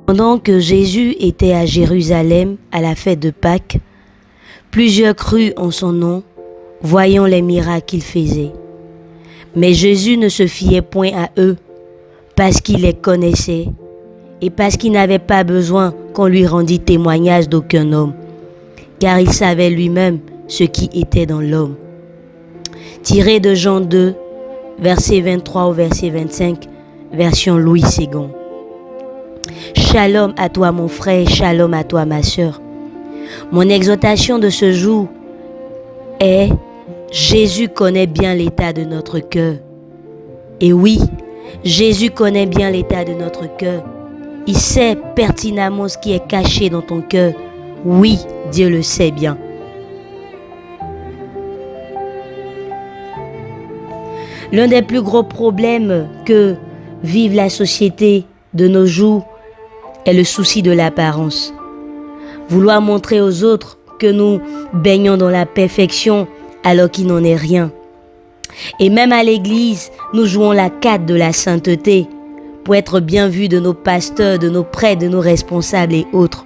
Pendant que Jésus était à Jérusalem à la fête de Pâques, plusieurs crurent en son nom, voyant les miracles qu'il faisait. Mais Jésus ne se fiait point à eux, parce qu'il les connaissait et parce qu'il n'avait pas besoin qu'on lui rendît témoignage d'aucun homme, car il savait lui-même ce qui était dans l'homme. Tiré de Jean 2, verset 23 au verset 25, version Louis II. Shalom à toi mon frère, shalom à toi ma sœur. Mon exhortation de ce jour est: Jésus connaît bien l'état de notre cœur. Et oui, Jésus connaît bien l'état de notre cœur. Il sait pertinemment ce qui est caché dans ton cœur. Oui, Dieu le sait bien. L'un des plus gros problèmes que vive la société de nos jours est le souci de l'apparence. Vouloir montrer aux autres que nous baignons dans la perfection alors qu'il n'en est rien. Et même à l'église, nous jouons la carte de la sainteté pour être bien vus de nos pasteurs, de nos prêtres, de nos responsables et autres.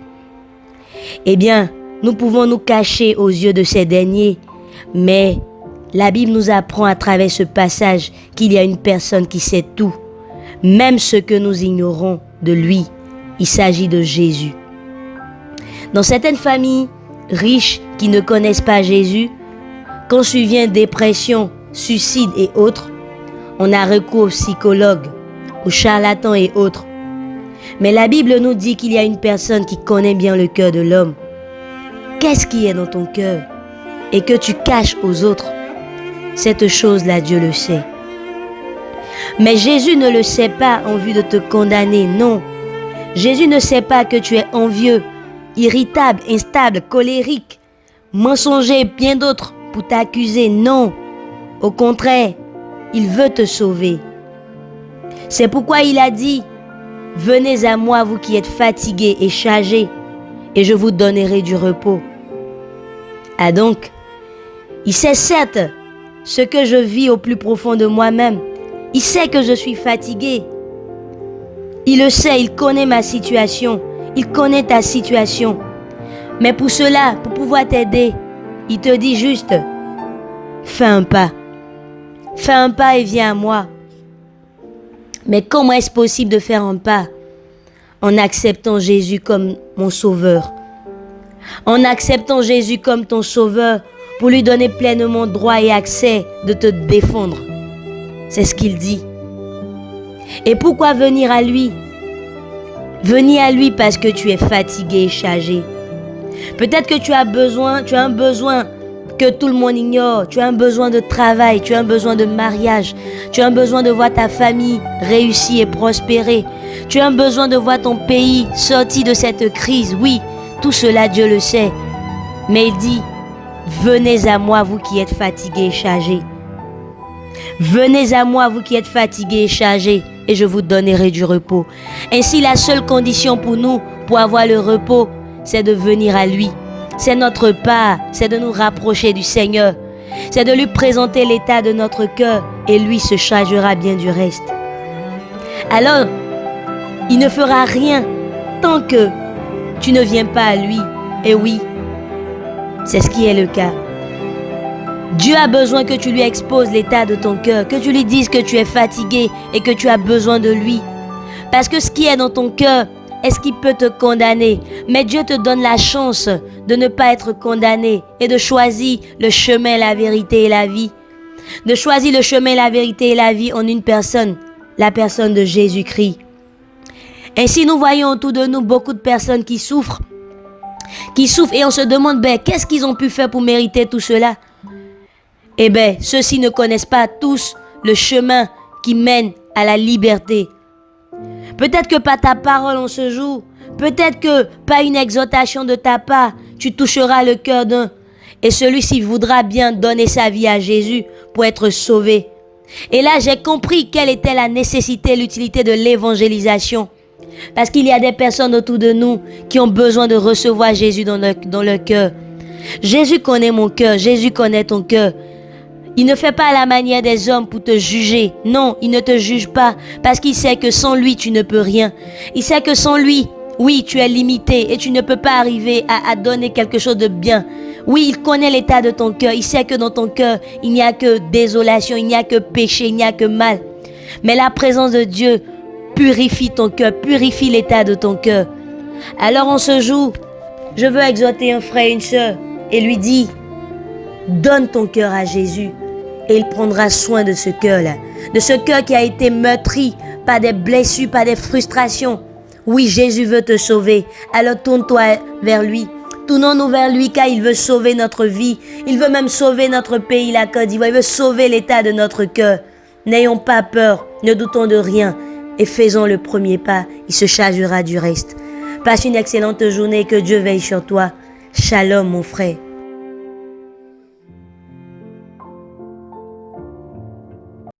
Eh bien, nous pouvons nous cacher aux yeux de ces derniers, mais la Bible nous apprend à travers ce passage qu'il y a une personne qui sait tout, même ce que nous ignorons de lui. Il s'agit de Jésus. Dans certaines familles riches qui ne connaissent pas Jésus, quand survient dépression, suicide et autres, on a recours aux psychologues, aux charlatans et autres. Mais la Bible nous dit qu'il y a une personne qui connaît bien le cœur de l'homme. Qu'est-ce qui est dans ton cœur et que tu caches aux autres? Cette chose-là, Dieu le sait. Mais Jésus ne le sait pas en vue de te condamner, non. Jésus ne sait pas que tu es envieux, irritable, instable, colérique, mensonger et bien d'autres pour t'accuser, non. Au contraire, il veut te sauver. C'est pourquoi il a dit: venez à moi, vous qui êtes fatigués et chargés, et je vous donnerai du repos. Ah donc, il sait certes ce que je vis au plus profond de moi-même. Il sait que je suis fatigué. Il le sait, il connaît ma situation. Il connaît ta situation. Mais pour cela, pour pouvoir t'aider, il te dit juste: fais un pas. Fais un pas et viens à moi. Mais comment est-ce possible de faire un pas? En acceptant Jésus comme mon sauveur. En acceptant Jésus comme ton sauveur pour lui donner pleinement droit et accès de te défendre. C'est ce qu'il dit. Et pourquoi venir à lui? Venir à lui parce que tu es fatigué et chargé. Peut-être que tu as un besoin que tout le monde ignore. Tu as un besoin de travail, tu as un besoin de mariage, tu as un besoin de voir ta famille réussir et prospérer. Tu as un besoin de voir ton pays sorti de cette crise. Oui, tout cela Dieu le sait. Mais il dit: venez à moi, vous qui êtes fatigués et chargés. Venez à moi, vous qui êtes fatigués et chargés, et je vous donnerai du repos. Ainsi, la seule condition pour nous, pour avoir le repos, c'est de venir à lui. C'est notre part, c'est de nous rapprocher du Seigneur. C'est de lui présenter l'état de notre cœur, et lui se chargera bien du reste. Alors, il ne fera rien tant que tu ne viens pas à lui. Et oui, c'est ce qui est le cas. Dieu a besoin que tu lui exposes l'état de ton cœur, que tu lui dises que tu es fatigué et que tu as besoin de lui. Parce que ce qui est dans ton cœur est ce qui peut te condamner. Mais Dieu te donne la chance de ne pas être condamné et de choisir le chemin, la vérité et la vie. De choisir le chemin, la vérité et la vie en une personne, la personne de Jésus-Christ. Ainsi, nous voyons autour de nous beaucoup de personnes qui souffrent et on se demande, qu'est-ce qu'ils ont pu faire pour mériter tout cela? Eh bien, ceux-ci ne connaissent pas tous le chemin qui mène à la liberté. Peut-être que par ta parole en ce jour, peut-être que par une exhortation de ta part, tu toucheras le cœur d'un. Et celui-ci voudra bien donner sa vie à Jésus pour être sauvé. Et là, j'ai compris quelle était la nécessité, l'utilité de l'évangélisation. Parce qu'il y a des personnes autour de nous qui ont besoin de recevoir Jésus dans leur cœur. Jésus connaît mon cœur, Jésus connaît ton cœur. Il ne fait pas à la manière des hommes pour te juger. Non, il ne te juge pas parce qu'il sait que sans lui, tu ne peux rien. Il sait que sans lui, oui, tu es limité et tu ne peux pas arriver à donner quelque chose de bien. Oui, il connaît l'état de ton cœur. Il sait que dans ton cœur, il n'y a que désolation, il n'y a que péché, il n'y a que mal. Mais la présence de Dieu purifie ton cœur, purifie l'état de ton cœur. Alors en ce jour, je veux exhorter un frère et une sœur et lui dire, donne ton cœur à Jésus et il prendra soin de ce cœur-là, de ce cœur qui a été meurtri par des blessures, par des frustrations. Oui, Jésus veut te sauver, alors tourne-toi vers lui. Tournons-nous vers lui car il veut sauver notre vie. Il veut même sauver notre pays, la Côte d'Ivoire. Il veut sauver l'état de notre cœur. N'ayons pas peur, ne doutons de rien et faisons le premier pas. Il se chargera du reste. Passe une excellente journée et que Dieu veille sur toi. Shalom mon frère.